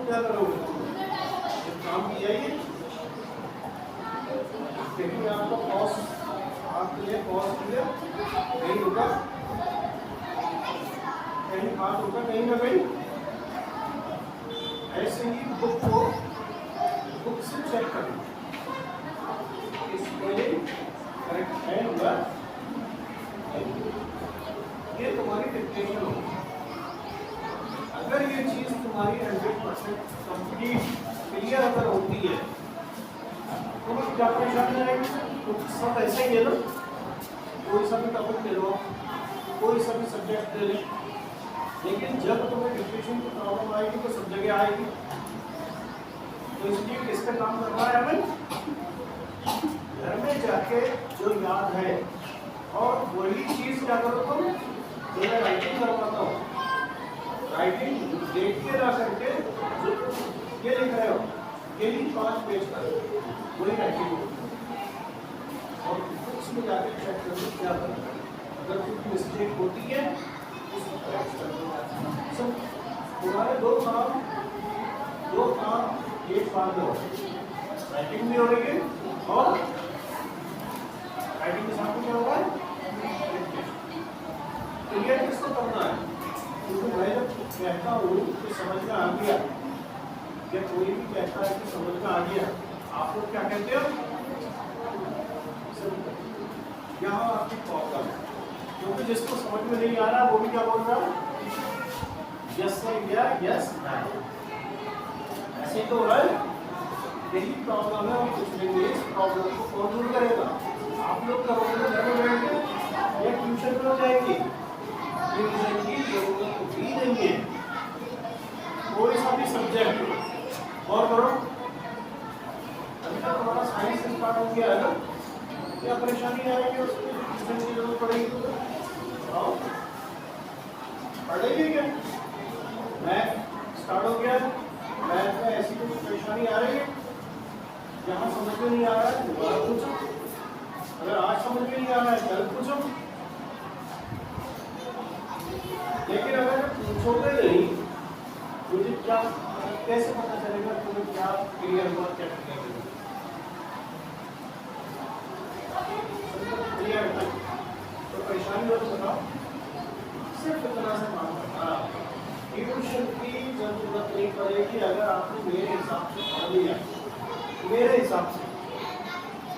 क्या करोगे? काम किया ही लेकिन आपका कॉस्ट आपके लिए कॉस्ट के लिए नहीं होगा, कहीं हाथ होगा कहीं ना कहीं। ऐसे ही बुक से चेक करें करेक्ट है होगा, ये तुम्हारी डिक्टेशन होगी। अगर ये चीज तुम्हारी 100% कंप्लीट क्लियर अगर होती है तो क्या परेशानी आएगी? तो सब ऐसे ही है ना, कोई सा भी टॉपिक ले लो, कोई सा भी सब्जेक्ट ले ले, लेकिन जब तुम्हें डिक्टेशन की प्रॉब्लम आएगी तो सब जगह आएगी। तो इसलिए किस पे काम करना है हमें? घर में जाके जो याद है और वही चीज क्या करो तुम, जो मैं राइटिंग करवाता हूँ, राइटिंग देख के ना करके जो ये लिख रहे हो ये भी 5 पेज का वही राइटिंग और उसमें जाके चेक करो क्या करना है। अगर कुछ मिस्टेक होती है उसको करेक्ट कर दो। सब तुम्हारे दो काम एक बार में हो, राइटिंग भी हो रही है और राइटिंग के साथ में क्या होगा, क्लियर किसको करना है। क्योंकि मैं जब कहता हूँ कि समझ में आ गया, या कोई भी कहता है कि समझ में आ गया, आप लोग क्या कहते हो? यहाँ आपकी प्रॉब्लम है, क्योंकि जिसको समझ में नहीं आ रहा वो भी क्या बोल रहा है, यस से गया यस नहीं, ऐसे तो हो रहा है। यही प्रॉब्लम है और कुछ नहीं है। इस प्रॉब्लम को कौन दूर करेगा? आप लोग करोगे तो घर में बैठ के या ट्यूशन में हो जाएगी, ट्यूशन की जरूरत भी नहीं है। कोई सा भी सब्जेक्ट और करो। अभी तक हमारा साइंस स्टार्ट हो गया है ना, क्या परेशानी आएगी उसमें ट्यूशन की जरूरत पड़ेगी? बताओ पढ़ेगी क्या? मैथ स्टार्ट हो गया, मैथ में ऐसी कोई परेशानी आ रही है? जहाँ समझ में नहीं आ रहा है दोबारा पूछो, अगर आज समझ में नहीं आ रहा है कल पूछो। लेकिन अगर पूछोगे नहीं मुझे क्या कैसे पता चलेगा तुम्हें क्या क्लियर हुआ, क्या क्लियर परेशानी हो तो बताओ, सिर्फ इतना से काम करना। ट्यूशन की जरूरत नहीं पड़ेगी अगर आपने मेरे हिसाब से पढ़ लिया, मेरे हिसाब से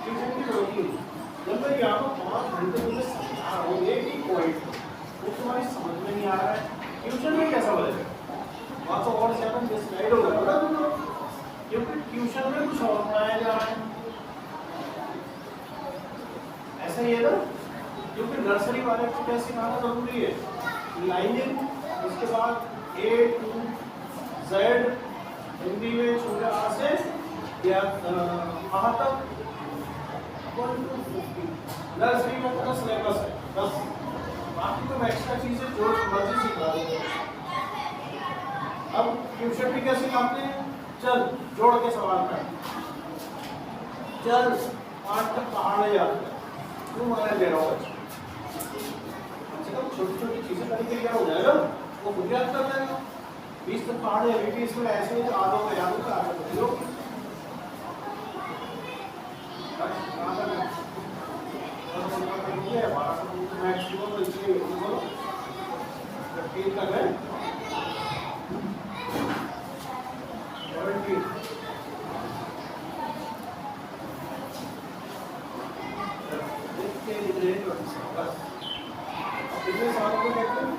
ट्यूशन की जरूरत नहीं। जब मैं यहाँ पर 5 घंटे मुझे समझा रहा हूँ एक ही पॉइंट, वो तुम्हारी समझ में नहीं आ रहा है, ट्यूशन में कैसा बनेगा? वहाँ तो और 7 डिसाइड हो गया ना, क्योंकि ट्यूशन में कुछ और पढ़ाया जा रहा है। ऐसा ही है ना, क्योंकि नर्सरी वाले को क्या सिखाना जरूरी है? लाइनिंग, उसके बाद A to Z, हिंदी में छोटा आ से या कहाँ तक 1 to 50 नर्सरी में पूरा सिलेबस है बस। बाकी तो एक्स्ट्रा चीजें जो मर्जी सिखा दो। अब ट्यूशन भी क्या सिखाते हैं? चल जोड़ के सवाल कर, चल 5 तक पहाड़ याद कर, तू माना ले रहा हो छोटी छोटी चीजें करके क्या हो जाएगा, वो खुद याद कर लेगा। 20 तक पहाड़ या 20 में ऐसे ही आधो में याद होता है, आगे बढ़ो मैक्सिमम इसलिए बोलो 15 तक है 17 कितने साल को देखते हैं,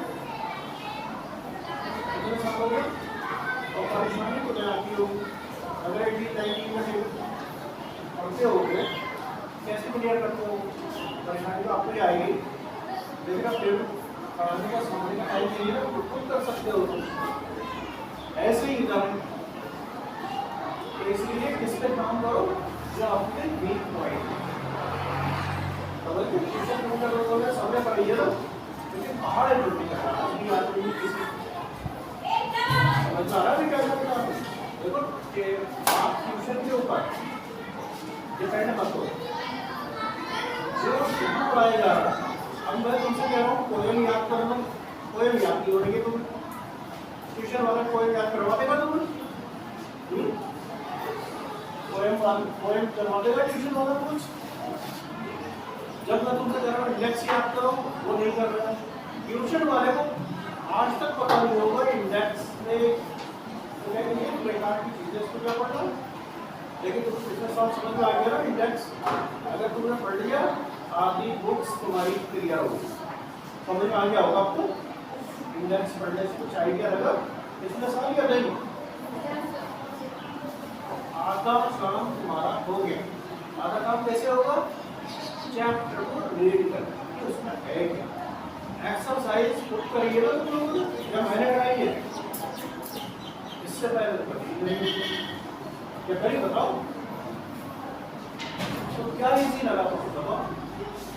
कितने साल हो गए और परेशानी को आती हो। अगर 18-19 में पढ़ते हो गए कैसे क्लियर करते हो, परेशानी तो आपको ही आएगी, लेकिन आप फिर पढ़ाने का समझने का टाइम चाहिए ना, खुद कर सकते हो तुम ऐसे ही इधर। इसलिए किस पे काम करो जो आपके वीक पॉइंट समय पढ़िए ना, क्योंकि पहाड़ है रोटी का समझ आ रहा है क्या करना है। देखो आप ट्यूशन के ऊपर डिपेंड मत हो, जो पढ़ाया जा रहा है। अब मैं तुमसे कह रहा हूँ पोएम याद करना, पोएम याद नहीं हो रही है, तुम ट्यूशन वाला पोएम याद करवा देगा तुम्हें? पोएम करवा देगा ट्यूशन वाला कुछ? जब मैं तुमसे कह रहा हूँ इंडेक्स याद करो, वो नहीं कर रहा है। ट्यूशन वाले को आज तक पता नहीं होगा इंडेक्स में बेकार की चीजें इसको क्या पढ़ना, लेकिन तुम पिछले साल समझ में आ गया ना इंडेक्स, अगर तुमने पढ़ लिया आधी बुक्स तुम्हारी क्लियर होगी, समझ में आ गया होगा आपको। इंडेक्स पढ़ने से कुछ आइडिया लगा पिछले साल या नहीं? आधा काम तुम्हारा हो गया। आधा काम कैसे होगा? चैप्टर को रीड करना, उसमें है क्या एक्सरसाइज खुद करिए ना तुम लोग, या मैंने कराई है इससे पहले क्या करी बताओ? तो क्या इजी लगा तो बताओ?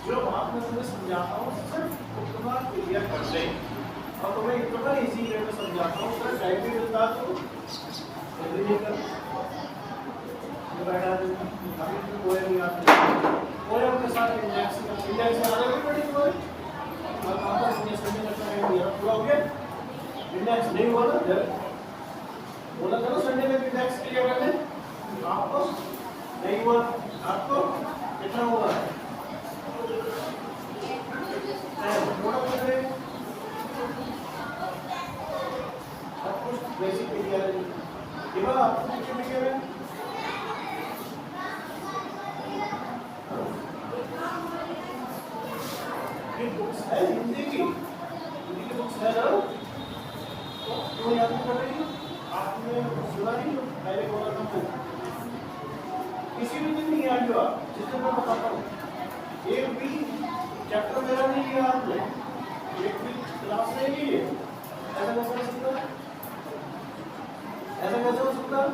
जो बात मैं तुम्हें समझाता हूँ सिर्फ उतना क्लियर कर दे, और तुम्हें इतना इजी वे में समझाता हूँ, सर टाइम भी मिलता तो जल्दी नहीं कर बैठा कोई नहीं आते, कोई के साथ इंडेक्स आगे भी बड़ी कोई पूरा हो गया। इंडेक्स नहीं हुआ ना, बोला था ना संडे में इंडेक्स क्लियर करने, आपको नहीं हुआ, आपको कितना हुआ? सब कुछ बेसिक क्लियर है, केवल आपको कितने क्लियर है? ये बुक्स है हिंदी की बुक्स है ना, तो याद नहीं कर रही, आपने सुना नहीं पहले बोला था तो किसी भी दिन नहीं याद हुआ, जिससे मैं बताता हूँ एक भी चैप्टर मेरा नहीं लिया आपने, एक भी क्लास नहीं ली है, ऐसा कैसे हो सकता है? ऐसा कैसे हो सकता है?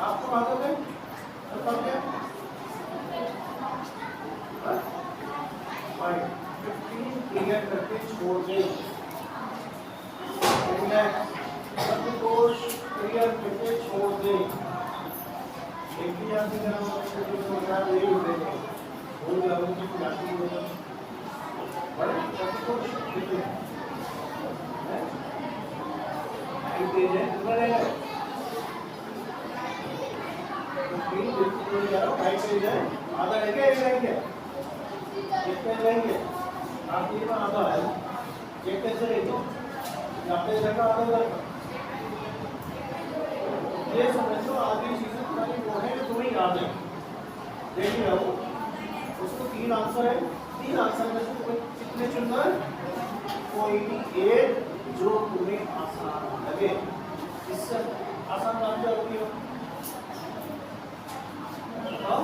आपको बात है बताओ क्या? 15 क्लियर करके छोड़ दे, सब कोर्स क्लियर करके छोड़ दे, एक भी याद नहीं करना नहीं होते बोल जाओ कि याद नहीं होता, बड़े सब कोर्स कितने हैं? 5 पेज है, कितना रहेगा? 15 बिल्कुल यार 5 पेज है, आधा रह गया, एक रह गया, कितने रहेंगे आप ये आधा है ये कैसे रहेंगे आपने जगह आधा वर्ग ये समझो आधी चीजें तुम्हारी वो है जो तुम्हें याद है देखिए रहो उसको 3 आंसर है 3 आंसर में से तुम्हें कितने चुनना है कोई भी एक जो तुम्हें आसान लगे इससे आसान बात क्या होती है बताओ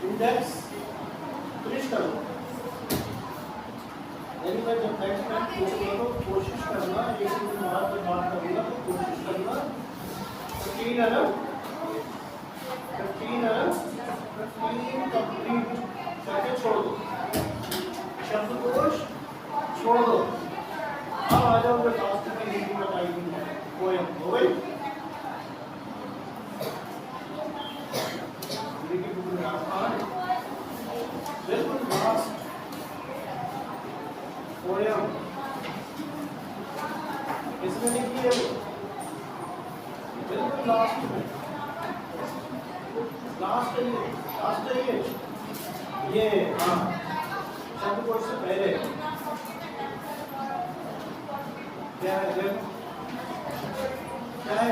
इंडेक्स फिनिश करो यानी मैं जब नेक्स्ट टाइम पूछूंगा तो कोशिश करना एक दिन बाद में बात करूंगा तो कोशिश करना 15 अरब 15 कंप्लीट करके छोड़ दो शब्दकोश छोड़ दो अब आ जाओ मैं लास्ट में हिंदी बताएगी पोएम हो गई बिल्कुल लास्ट पोएम इसमें लिखी है बिल्कुल लास्ट में लास्ट है ये हाँ शब्दकोश से पहले क्या है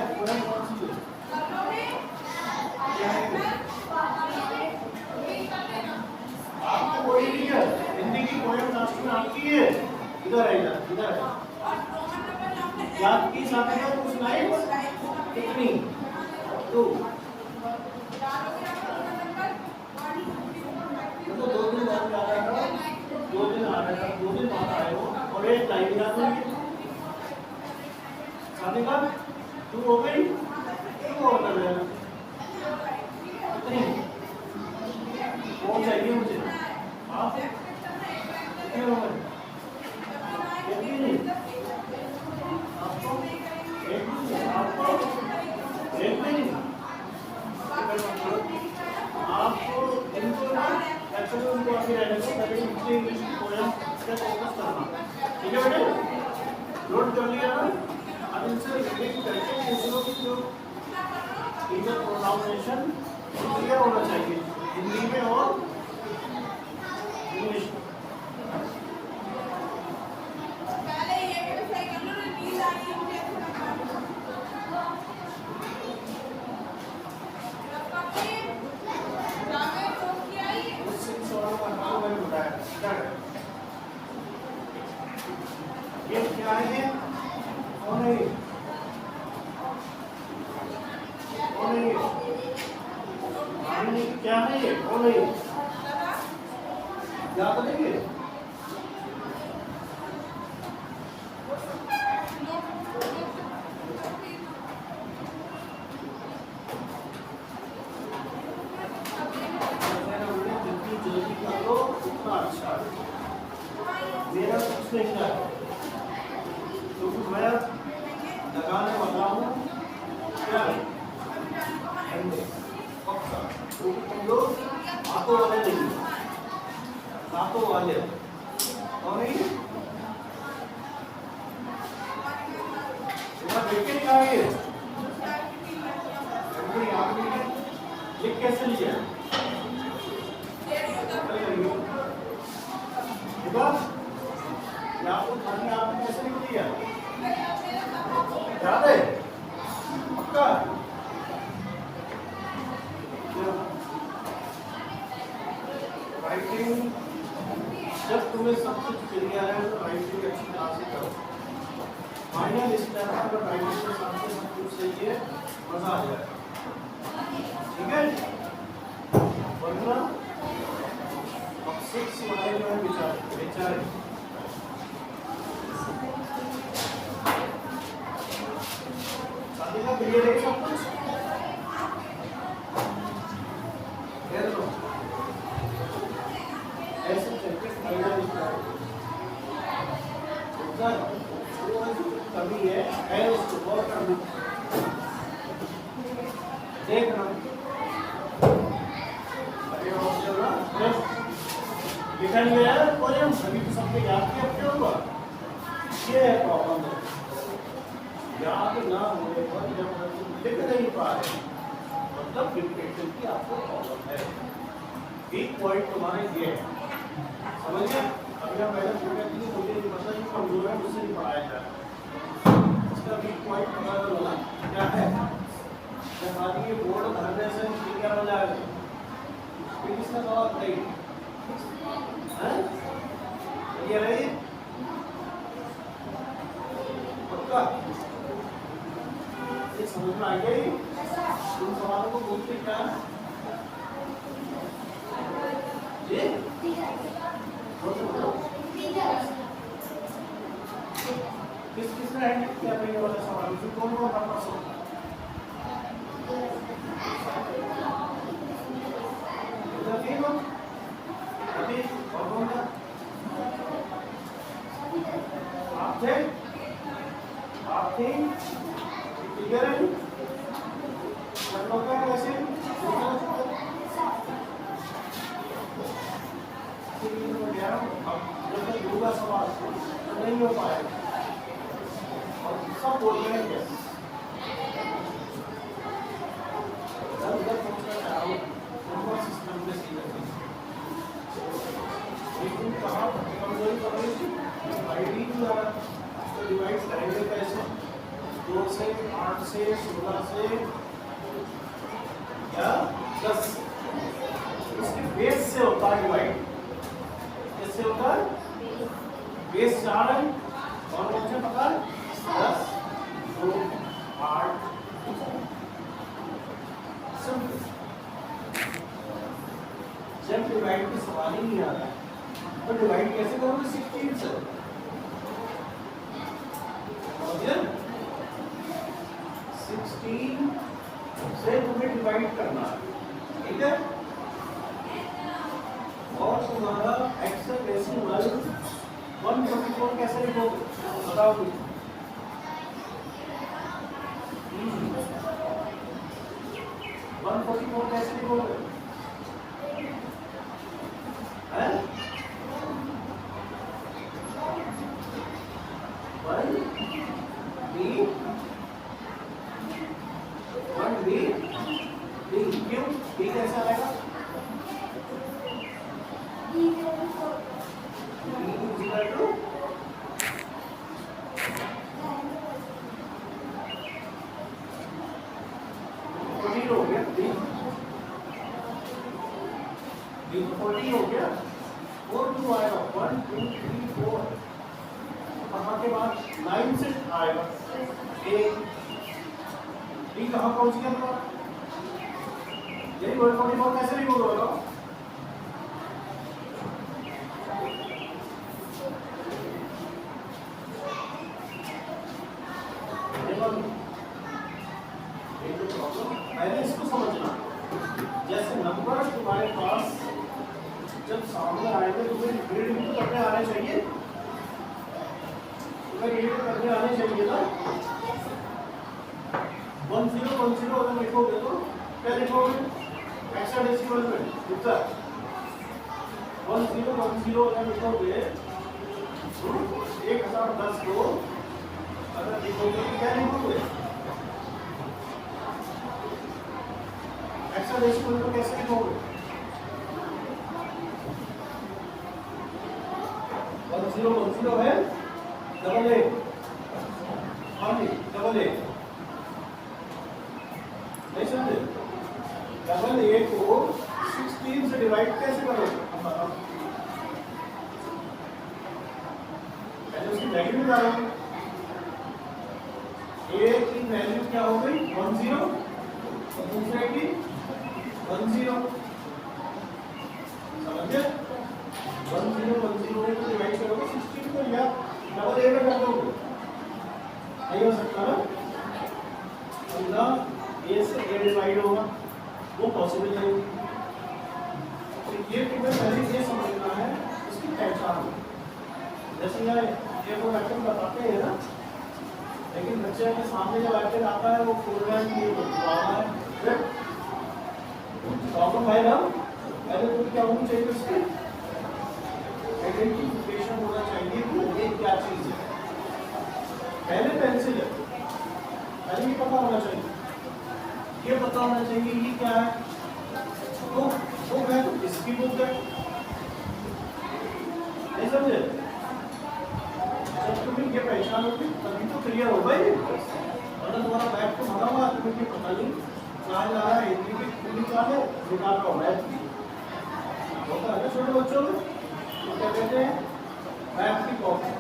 पोएम कौन सी है क्या है आपको कोई नहीं है हिंदी की पोएम लास्ट में आपकी है इधर है याद की साथ में कुछ लाइन कितनी 2 तो 2 दिन बाद आ रहा है 2 दिन आ रहा है 2 दिन बाद आए हो और एक लाइन याद होगी साथी का 2 हो गई 2 और कर लेना कितनी कौन चाहिए मुझे आप कितने हो गए एक भी नहीं आपको एक भी नहीं आपको इनको ना एक्चुअली उनको आगे रहने को पहले इंग्लिश की पोएम पे फोकस करना ठीक है बेटे नोट कर लिया ना अब इनसे रिलेट करके पूछ लो कि जो इनका प्रोनाउंसिएशन क्लियर होना चाहिए हिंदी में और इंग्लिश में ये क्या है कौन है क्या है ये कौन है क्या करेंगे जितनी जल्दी कर लो उतना अच्छा है मेरा कुछ नहीं है क्योंकि मैं लगाने वाला हूँ क्या पक्का क्योंकि तुम लोग हाथों वाले नहीं हाथों वाले और नहीं देख के निकालिए लिख कैसे लिया आपको खाने आपने कैसे लिख दिया याद है पक्का राइटिंग जब तुम्हें सब कुछ क्लियर है तो राइटिंग अच्छी तरह से करो फाइनल स्टेप पर राइटिंग के साथ सब कुछ सही है मजा आ जाए ठीक है वरना अब 6 वाले में बेचारे का क्लियर है सब कुछ ऐसे चलते फाइनल कभी है उसको गौर कर देखना लिखा नहीं गया पोएम सभी को सबको याद किया क्या हुआ ये है प्रॉब्लम याद ना होने पर जब लिख नहीं पा रहे मतलब डिक्टेशन की आपको प्रॉब्लम है वीक पॉइंट तुम्हारे ये है, समझ गए? अभी आप मैडम को कहती है मुझे नहीं पता, ये कमजोर है, मुझसे नहीं पढ़ाया जाए, इसका वीक पॉइंट पता होगा क्या है। जब आदमी ये बोर्ड भरने से क्या हो जाएगा, फिर इसका जवाब नहीं है, ये रही पक्का, ये समझ में आ गई। उन सवालों को बोलते क्या है ये? किस किसने हैंडल किया था ये वाला सवाल, उसमें कौन कौन था पर्सन? ठीक हो अभी और कौन था? आप थे क्लियर है? कैसे दूसरा सवाल तो नहीं हो पाएगा और सब बोल रहे हैं कैसे सिस्टम में कहा कमजोरी पकड़ी डिवाइड करेंगे कैसे? 2 से 8 से 16 से या 10 इसके बेस से होता है डिवाइड, इससे होता है बेस 4 है और मुझे पता 10 2 8 जब डिवाइड की सवाल ही नहीं आ रहा है तो डिवाइड कैसे करोगे? 16 से 16 से तुम्हें डिवाइड करना है, ठीक है? और तुम्हारा एक्सप्रेशन 144 कैसे लिखोगे बताओ? 144 कैसे लिखोगे? कैसा आएगा? हो गया 40 हो गया 4 2 आएगा 1 2 3 4 कहाँ के बाद 9 से आएगा ए कहाँ पहुँच गया तो यही 144 कैसे लिखोगे बताओ? पहले इसको समझना, जैसे नंबर तुम्हारे पास जब सामने आएंगे तुम्हें रीड भी तो करने आने चाहिए, तुम्हें रीड करने आने चाहिए ना। 1010 अगर लिखोगे तो क्या लिखोगे? हेक्साडेसिमल में कितना? 1010 अगर लिखोगे 1010 को अगर लिखोगे तो क्या लिखोगे? हेक्साडेसिमल को कैसे लिखोगे? 1010 है डबल ए नहीं समझे? डबल ए को 16 से डिवाइड कैसे करोगे? पहले उसकी वैल्यू निकालोगे, ए की वैल्यू क्या हो गई 10 और दूसरे की 10 समझे? 10 को डिवाइड करोगे 16 को या डबल ए में कर दोगे, नहीं हो सकता ना? ना ए से ए डिवाइड होगा वो पॉसिबल नहीं होगी। तो ये तुम्हें पहले ये समझना है इसकी पहचान, जैसे यहाँ ये वो वेक्टर बताते हैं ना, लेकिन बच्चे के सामने जब वेक्टर आता है वो खोल रहा है कि ये बता है प्रॉब्लम है ना। पहले तो क्या होनी चाहिए उसकी आइडेंटिफिकेशन होना चाहिए कि ये क्या चीज है। पहले पेंसिल है, पहले ये पता होना चाहिए, ये पता होना चाहिए ये क्या है। तो वो मैं तो इसके इसकी बुक है, नहीं समझे? जब तुम्हें ये पहचान होगी तभी तो क्लियर होगा ये, वरना तुम्हारा बैग तो भरा हुआ तुम्हें ये पता नहीं कहाँ जा रहा है। हिंदी की पूरी निकालो, निकाल रहा मैथ की होता है ना छोटे बच्चों में, तो क्या कहते हैं मैथ की कॉपी,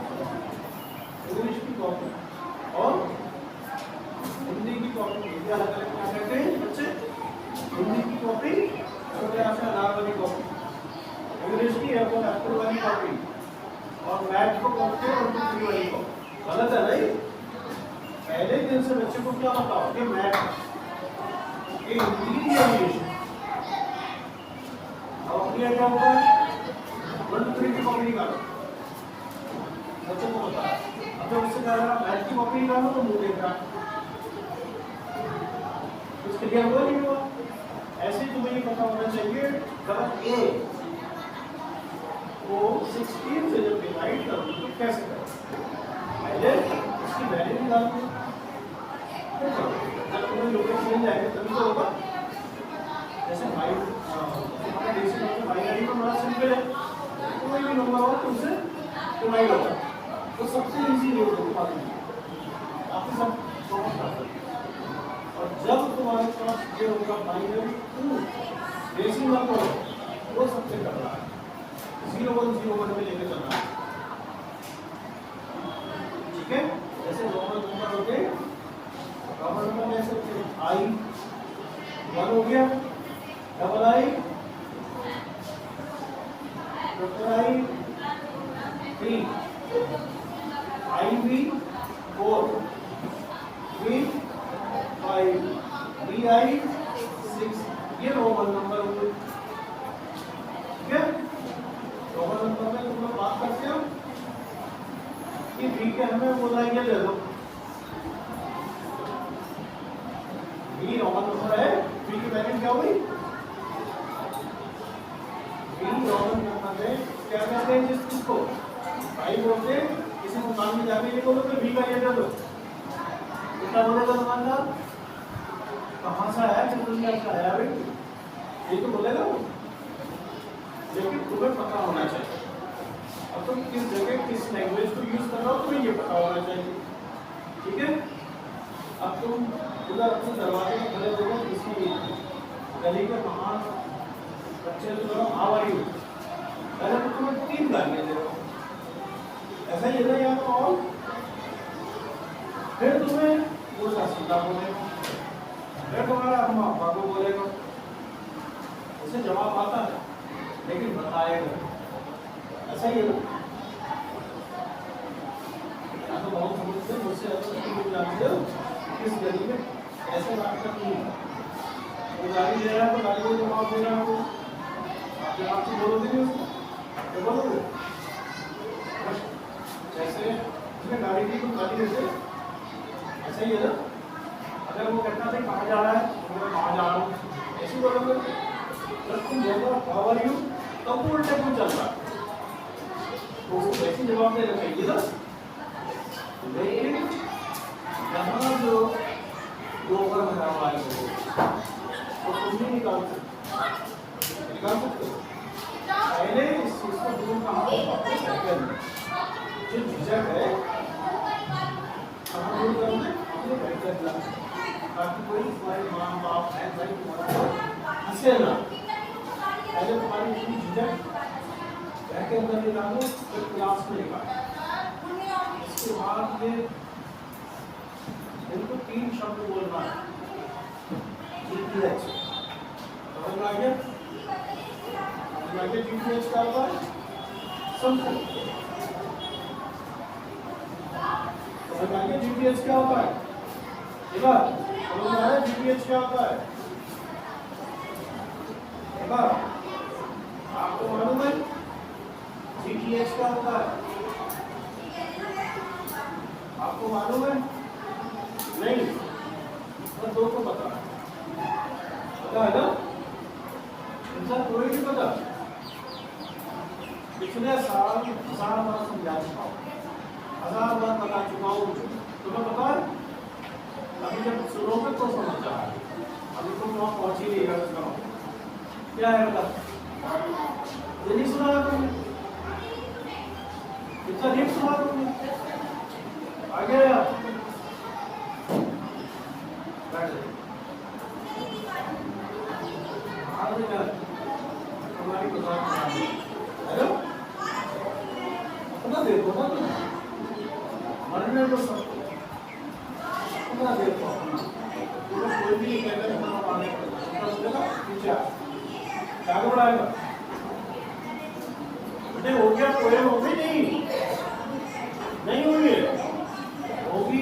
इंग्लिश की कॉपी और हिंदी की कॉपी, क्या अलग अलग क्या कहते हैं बच्चे? हिंदी की कॉपी छोटे से अनार वाली कॉपी, इंग्लिश की एप्पल वाली कॉपी और मैथ को कॉपी और दूसरी वाली कॉपी। गलत है नहीं? पहले दिन से बच्चे को क्या बताओ कि मैथ ये हिंदी या इंग्लिश, अब अपनी क्या होगा 1 2 3 की कॉपी निकालो, बच्चों को बता। अब जब उससे कह रहा मैथ की कॉपी निकालो तो मुंह देख रहा, कुछ क्लियर हुआ नहीं हुआ? ऐसे तुम्हें ये पता होना चाहिए गलत ए को 16 से जब डिवाइड करोगे तो कैसे करोगे, पहले इसकी वैल्यू निकालो, जब तुम्हें लोकेशन मिल जाएगा तभी तो होगा। जैसे भाई भाई को बड़ा सिंपल है, कोई भी नंबर हो तो उससे डिवाइड होगा, तो सबसे इजी वे होगा आपके सब समझ सकते हैं। और जब तुम्हारे पास ये होगा बाइनरी डेसिमल को वो सबसे करना है, 0101 में लेके चलना है, ठीक है? जैसे नॉर्मल नंबर होते हैं, नॉर्मल नंबर ले सकते हैं आई 1 हो गया, डबल आई, ट्रिपल आई 3, आई भी 4, बी 5, बी आई 6, ये रोमन नंबर हुए, ठीक है? रोमन नंबर में तुम लोग बात करते हो कि बी के हमें बोलाएंगे ले लो, बी रोमन नंबर है, बी की वैल्यू क्या हुई? बी रोमन नंबर में क्या कहते हैं जिस चीज को भाई बोलते हैं, किसी दुकान में जाके ये बोलो कि बी का ये दे दो, क्या बोलेगा दुकानदार? कहाँ से आया, किस दुनिया से आया भाई, ये तो बोलेगा वो। लेकिन तुम्हें पता होना चाहिए, अब तुम किस जगह किस लैंग्वेज को यूज कर रहे हो तुम्हें ये पता होना चाहिए, ठीक है? अब तुम उधर अपने दरवाजे में खड़े हो गए किसी गली के महान बच्चे तो हाउ आर यू, पहले तो तुम्हें 3 गालियाँ दे रहे हो, ऐसा ही है या तो और फिर तुम्हें उल्टा सीधा बोलेगा, फिर तुम्हारा अम्मा अब्बा को बोलेगा, उसे जवाब आता है लेकिन बताएगा, ऐसा ही है ना? तो बहुत समझते हैं, मुझसे तुम जानते हो किस गली में ऐसे बात करनी है, वो गाली दे रहा है तो गाली को जवाब दे रहा है, आप जवाब से बोलोगे नहीं उसको, क्या बोलोगे? जैसे उसने गाड़ी की तुम गाली देते, ऐसा ही है ना? अगर वो कहता था कहाँ जा रहा है तो मैं कहाँ जा रहा हूँ, ऐसे बोलोगे? जब तुम बोलो हाउ आर यू तब वो उल्टा क्यों चल रहा है, तो उसको वैसे जवाब देना चाहिए ना। लेकिन यहाँ जो ओवर भरा हुआ है तो तुम भी निकाल सकते हो, पहले इस चीज को दूर कहाँ जो झिझक है कहाँ दूर करना अपने घर के अंदर, ताकि कोई तुम्हारे माँ बाप है भाई तुम्हारा हंसे ना, पहले तुम्हारी इतनी झिझक घर के अंदर निकालो फिर क्लास में निकालो, इसके बाद ये इनको 3 शब्द बोलना है, जीपीएच समझ में आ गया? जीपीएच क्या होता है? समझो समझ में आ गया जीपीएच क्या होता है? एक बार समझ में आया जीपीएच क्या होता है? एक बार आपको मालूम है जीपीएच क्या होता है? आपको मालूम है? नहीं, तो 2 को पता है ना? इंसान कोई नहीं पता, पिछले साल 1000 बार समझा चुका हूँ, 1000 बार बता चुका हूँ, तुम्हें पता है? अभी जब सुनोगे तो समझ जाओ, अभी तुम वहाँ पहुँच ही नहीं गए, क्या है बता? ये नहीं सुना तुमने? इतना नहीं सुना तुमने? आगे आया बैठ जाओ। हमारी बात हेलो अपना देखो ना तुम मरने तो सब अपना देखो कोई भी नहीं कहता कि हम आने का पीछे क्या बढ़ाएगा बेटे हो गया पोएम हो गई नहीं हुई होगी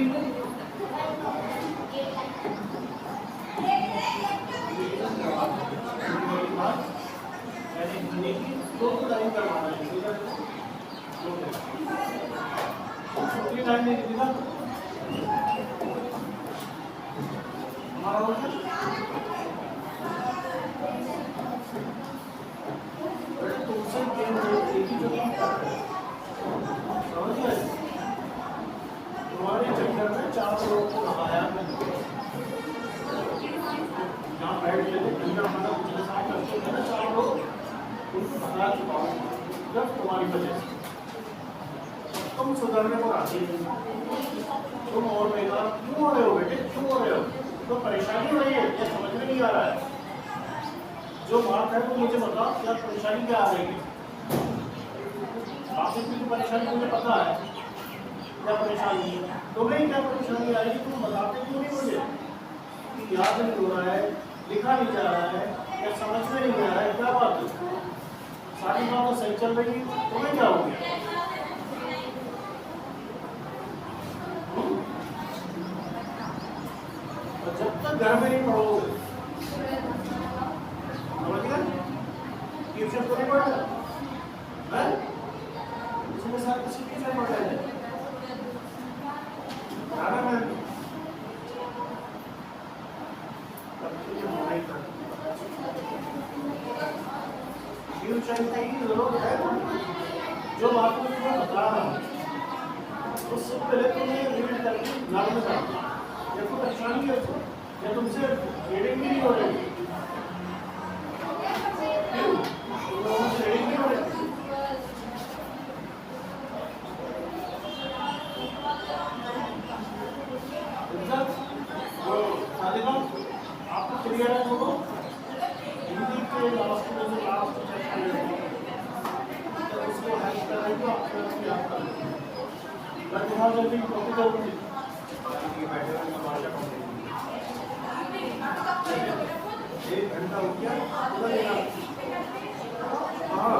हिंदी की दो लाइन करवाना है छोटी लाइन नहीं दी ना हमारा तुमसे समझ गए तुम्हारे चक्कर में 4 लोगों को लगाया यहाँ बैठ लेते मतलब 4 लोग उनको भगा चुका हूँ जब तुम्हारी वजह से तुम सुधरने को राजी नहीं तुम और मेरा क्यों हो रहे हो बेटे क्यों हो रहे हो तो परेशानी हो रही है क्या समझ में नहीं आ रहा है जो बात है वो मुझे बताओ क्या परेशानी क्या आ रही है आपकी भी परेशानी मुझे पता है क्या परेशानी है तुम्हें क्या परेशानी आएगी तुम बताते क्यों नहीं मुझे कि याद नहीं हो रहा है लिखा नहीं जा रहा है या समझ में नहीं आ रहा है क्या बात है सारी बात तो सही चल रही है तुम्हें क्या हो गया तो जब तक घर में नहीं पढ़ोगे समझ गया ट्यूशन तो नहीं पढ़ना है इसमें साथ किसी ट्यूशन पढ़ रहे हैं जरूरत है जो बात मैं तुम्हें बता रहा हूँ उससे पहले तुम्हें रीड करके लागू करना या तो परेशानी है या तुमसे रीडिंग भी नहीं हो रही रीडिंग नहीं हो रही आपको क्लियर है दोनों हिंदी के लास्ट में जो लास्ट चैप्टर है उसको हेल्प कर रही हो आपको याद कर लो मैं बहुत जल्दी कॉपी करूंगी ये बैठे हुए भाषा कॉपी 1 घंटा हो गया पूरा लेना हाँ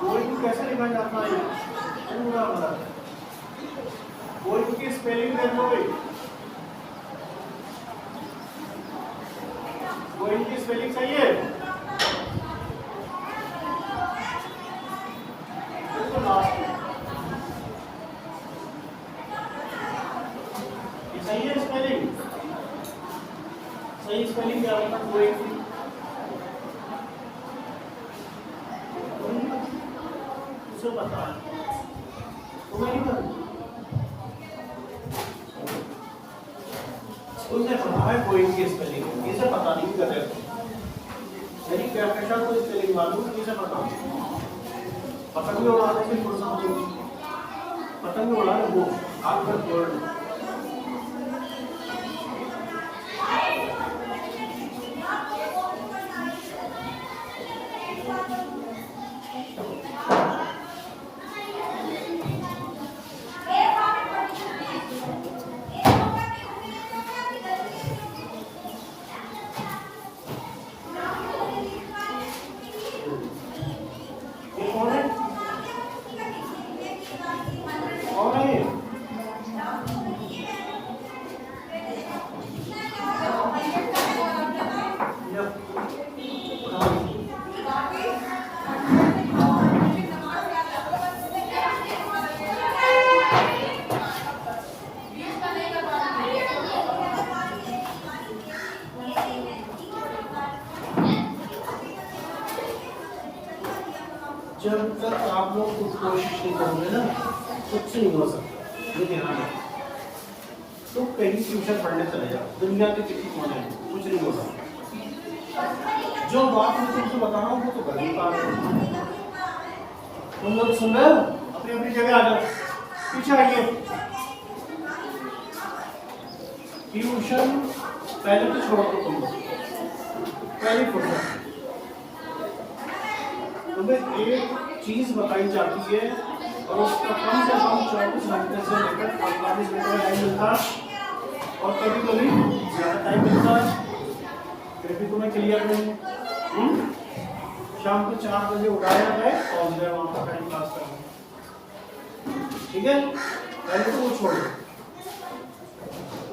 कोई भी कैसे लिखा जाता है पूरा बता कोई की स्पेलिंग देख लो भाई कोई की स्पेलिंग सही है तो लास्ट ये सही है स्पेलिंग सही स्पेलिंग क्या होता है कोई की उसे पता है तुम्हें नहीं पता उसने पढ़ा है कोई की स्पेलिंग इसे पता नहीं कर रहे मेरी कैप्शन को स्पेलिंग मालूम इसे पता पतंग उड़ाने से फुर्सत पतंग उड़ाने वो आपका वर्ड जब तक आप लोग कोशिश नहीं करोगे ना कुछ नहीं हो सकता ये ध्यान रखो तो कहीं ट्यूशन पढ़ने चले जाओ, दुनिया के किसी कोने में कुछ नहीं होगा। जो बात मैं तुमको बता रहा हूँ वो तो घर में बात है। तुम लोग सुन रहे हो? अपनी अपनी जगह आ जाओ, पीछे आइए। ट्यूशन पहले तो छोड़ दो तुम लोग, पहली फुर्सत तुम्हें एक चीज बताई जाती है और उसका कम से कम 24 घंटे से लेकर 45 मिनट का टाइम मिलता है और कभी कभी ज्यादा टाइम मिलता है, फिर भी तुम्हें क्लियर नहीं। शाम को 4 बजे उठाया गए और वहाँ पर टाइम पास करना, ठीक है? पहले तो वो छोड़ो।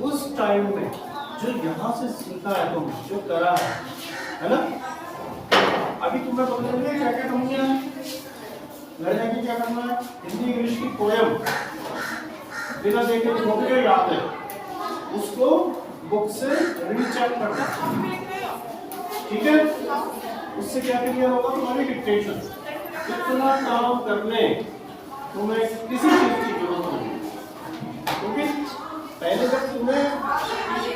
उस टाइम में जो यहाँ से सीखा है तुम, जो करा है ना, अभी तुम्हें पता चल गया क्या क्या करना है। घर जाके क्या करना है? हिंदी इंग्लिश की पोएम बिना देखे जो याद है उसको बुक से रीचेक करना, ठीक है? उससे क्या क्लियर होगा? तुम्हारी डिक्टेशन। इतना काम करने तुम्हें किसी चीज की जरूरत नहीं, क्योंकि पहले जब तुम्हें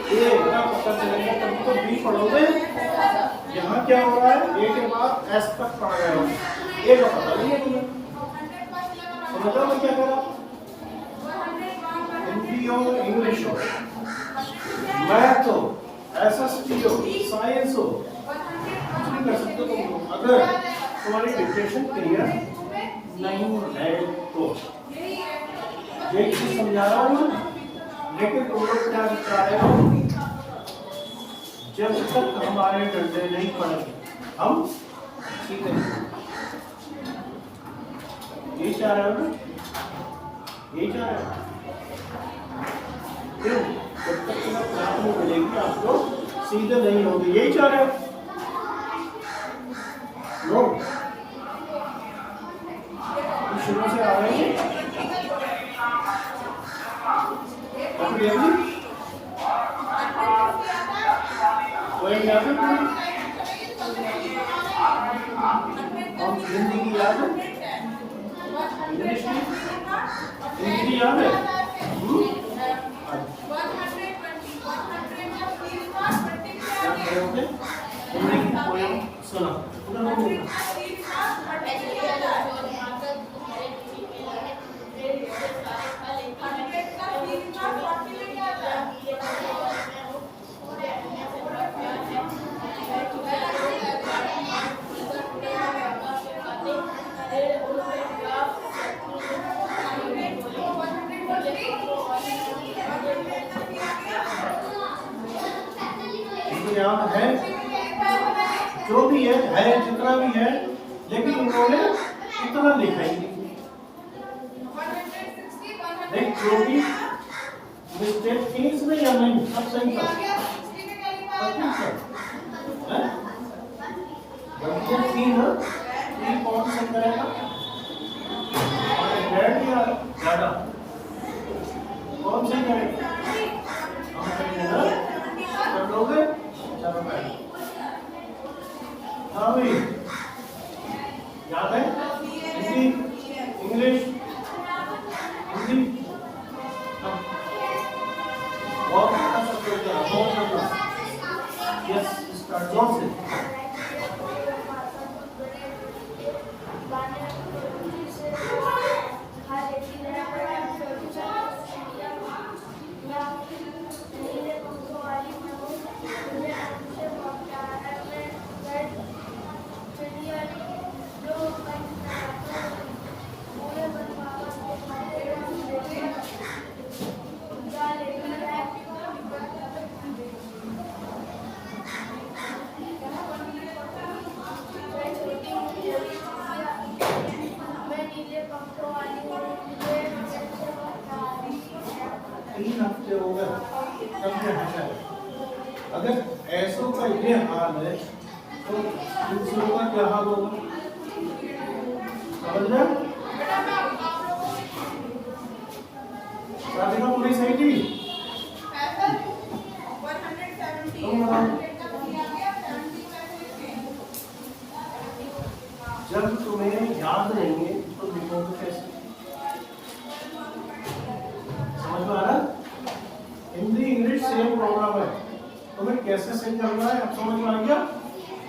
ए का पता चलेगा तब तो बी पढ़ोगे। यहाँ क्या हो रहा है? ए के बाद एस तक पढ़ रहे हो, ए का पता नहीं है तुम्हें। समझो मैं क्या कर रहा हूँ? हिंदी हो, इंग्लिश हो, मैथ हो, एसएसटी हो, साइंस हो, कुछ नहीं कर सकते तुम अगर तुम्हारी डिक्टेशन क्लियर नहीं है तो। ये चीज समझा रहा हूँ, लेकिन तुम लोग क्या बता रहे हो? जब तक हमारे डंडे नहीं पड़ेंगे हम सीखे नहीं। ये चाह रहे हो ना? ये चाह रहे हो? क्यों? जब तक तुम्हें क्लास में मिलेगी आपको सीधे नहीं होगी, यही चाह रहे हो? नो, शुरू से आ रहे हैं हिंदी की याद है, इंग्लिश की हिंदी याद है। हिंदी की पोएम सुना याद है? जो भी है जितना भी है, लेकिन उन्होंने इतना लिखा ही नहीं। जो भी मिस्टेक थी इसमें या नहीं, सब सही था। गलतियां थी ना, ये कौन सा करेगा? डेढ़ या ज्यादा कौन सा करेगा? हम करेंगे ना, कर लोगे? चलो बैठ। हाँ भाई, याद है? हिंदी, इंग्लिश, हिंदी, बहुत अच्छा सब्जेक्ट है, बहुत अच्छा। यस, स्टार्ट जोर से। अगर ऐसों का ये हाल है तो दूसरों का क्या हाल होगा? समझ रहे? राधिका पूरी सही थी? जब तुम्हें याद रहेंगे तो लिखोगे कैसे? समझ में आ रहा? हिंदी तुम्हें कैसे सही करना है अब समझ में आ गया।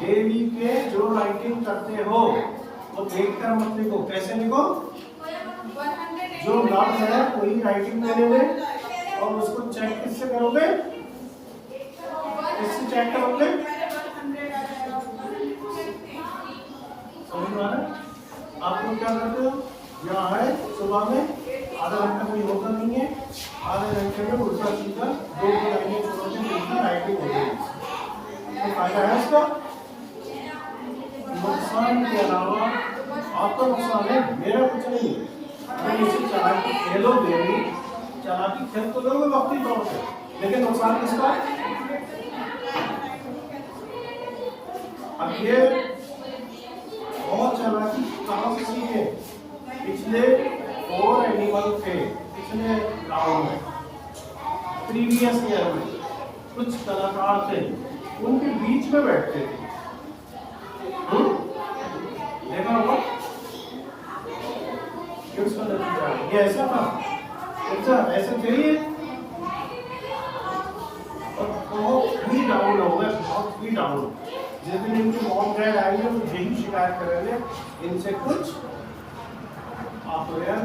देवी के जो राइटिंग करते हो वो देखकर मत लिखो। कैसे लिखो? जो लव है वही राइटिंग में ले और उसको चेक किससे करोगे? किससे चेक करोगे? समझ में आ रहा है? आप लोग क्या करते हो? यहाँ है सुबह में आधा घंटा कोई होता नहीं है, आधे घंटे में उल्टा सीधा 2 लाइनें छोड़ोगे तो राइटिंग हो जाएगी। तो फायदा है इसका। नुकसान के अलावा आपका नुकसान है, मेरा कुछ नहीं है। अगर इसे चालाकी खेलोगे नहीं, चालाकी खेल तो लोगे वक्ती तौर पे, लेकिन नुकसान किसका? अब ये बहुत चालाकी कहाँ से सीखे? पिछले 4 एनिमल थे पिछले राउंड में, प्रीवियस ईयर में कुछ कलाकार थे, उनके बीच में बैठते थे। देखा होगा ये ऐसा था, ऐसा चाहिए और बहुत ही डाउन हो गए, बहुत ही डाउन। जिस दिन इनके मॉम डैड आएंगे तो यही शिकायत करेंगे इनसे कुछ आप यार।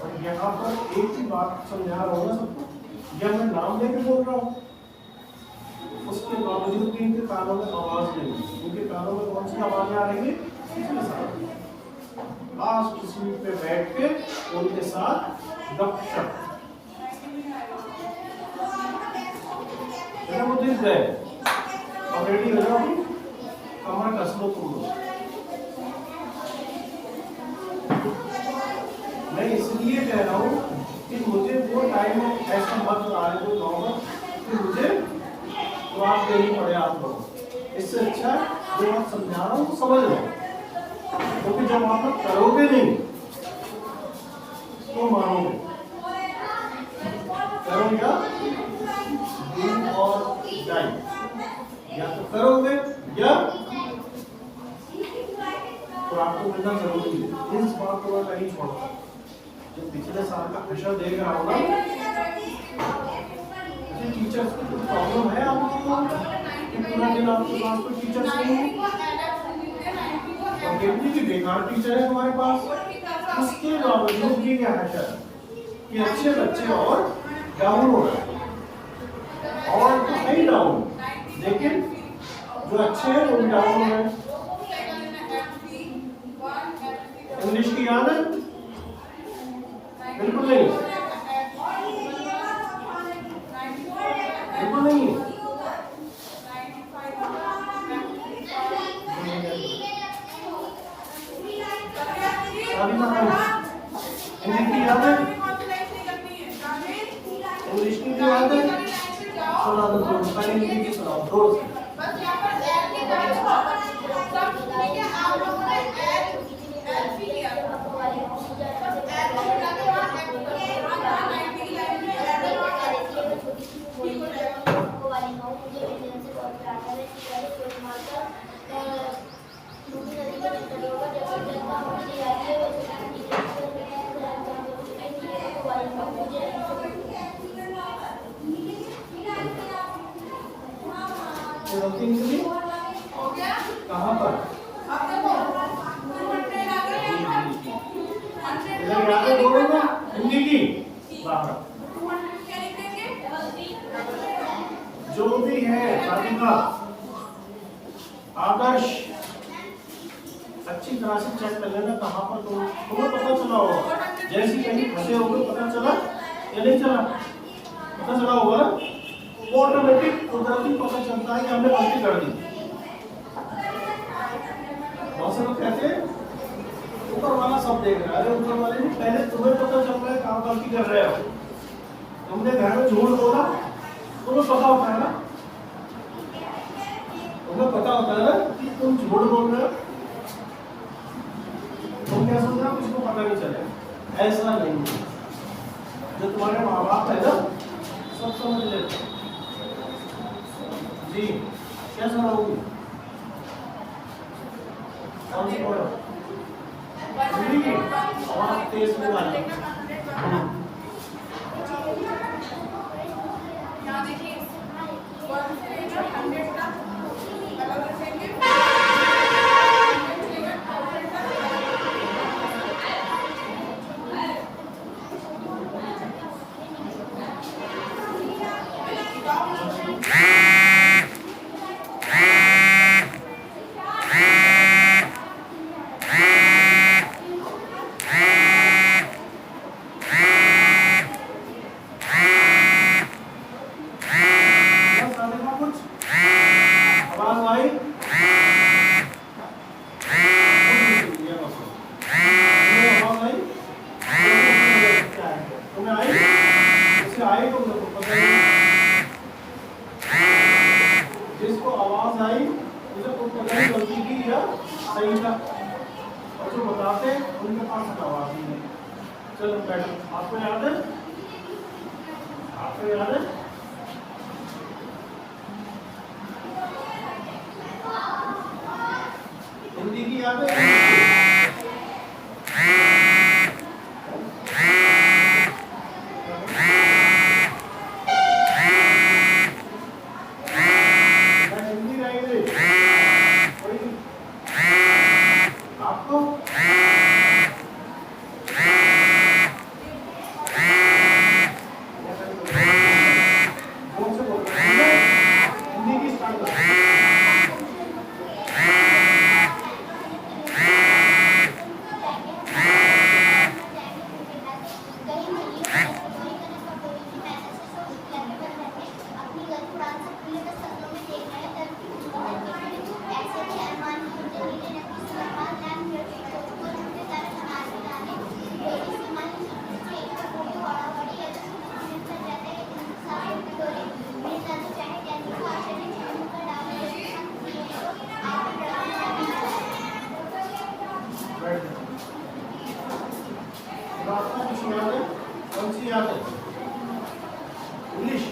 और यहाँ पर एक ही बात समझा रहा हूँ ना सबको, जब मैं नाम लेके बोल रहा हूँ उसके बावजूद भी इनके कानों में आवाज नहीं, इनके कानों में कौन सी आवाजें आ रही है? लास्ट सीट पे बैठ के उनके साथ गपशप गए और रेडी हो जाओ, कमर कस लो तुम लोग। मैं इसलिए कह रहा हूँ कि मुझे वो टाइम ऐसा मत आए तो नॉर्मल कि मुझे जवाब देनी पड़े आप लोग। इससे अच्छा जो आप समझा रहा हूँ समझ लो, क्योंकि जब आप करोगे नहीं तो मारोगे। करो या डू और डाई, या तो करोगे या तो आपको मिलना जरूरी है। इस बात को मैं नहीं छोड़ता। जो पिछले साल का प्रेशर देख रहा हूँ ना, टीचर्स की कुछ प्रॉब्लम है आप लोगों को कि पूरा दिन आपके पास कोई टीचर्स नहीं है और कितनी भी बेकार टीचर है हमारे पास, उसके बावजूद भी क्या है कि अच्छे बच्चे और डाउन हो रहे हैं और तो नहीं डाउन, लेकिन जो अच्छे हैं वो डाउन हो रहे हैं। इंग्लिश की याद है? बिल्कुल नहीं, बिल्कुल नहीं। हिंदी की याद है? इंग्लिश की भी याद है? सुना दो, पहले हिंदी की सुनाओ जोर से। कहाँ पर? हिंदी की जो भी है आदर्श अच्छी तरह से चेक कर लेना कहाँ पर तुम्हें पता चला होगा। जैसे कहीं फंसे होंगे पता चला या नहीं चला? पता चला होगा ना, वो ऑटोमेटिक कुदरती पता चलता है कि हमने गलती कर दी। बहुत से लोग कहते हैं ऊपर वाला सब देख रहा है, अरे ऊपर वाले नहीं, पहले तुम्हें पता चल रहा है कहाँ गलती कर रहे हो। तुमने घर में झूठ बोला तुम्हें पता होता है ना, तुम्हें पता होता है ना कि तुम झूठ बोल रहे हो। तुम क्या सोच रहे हो किसको पता नहीं चले? ऐसा नहीं है, जो तुम्हारे माँ बाप है ना सब समझ लेते जी। क्या सुनाओगी? कौन सी पढ़ो? आवाज तेज में गाना। उसे तुमने गलती की या सही था, और जो बताते हैं उनके पास जवाब नहीं है। चलो बैठो, आपको याद है, आपको याद है हिंदी की याद है? हिंदी रहेगी आपको हिंदी की स्टार्ट करो। आपको कुछ याद है? कौन सी याद है? इंग्लिश।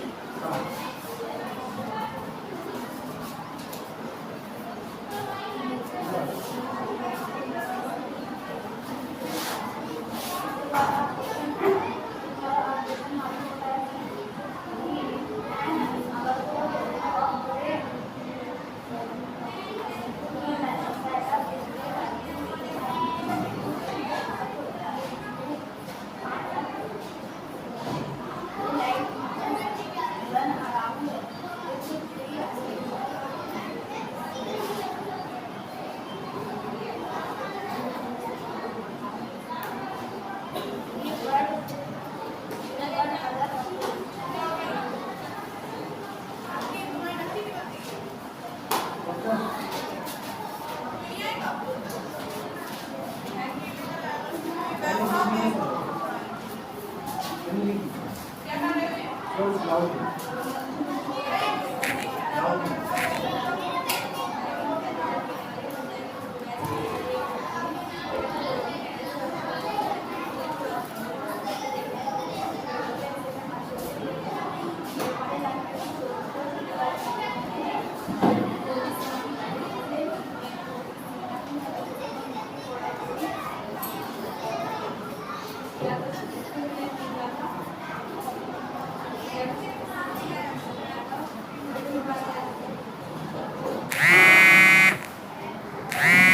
Loudly.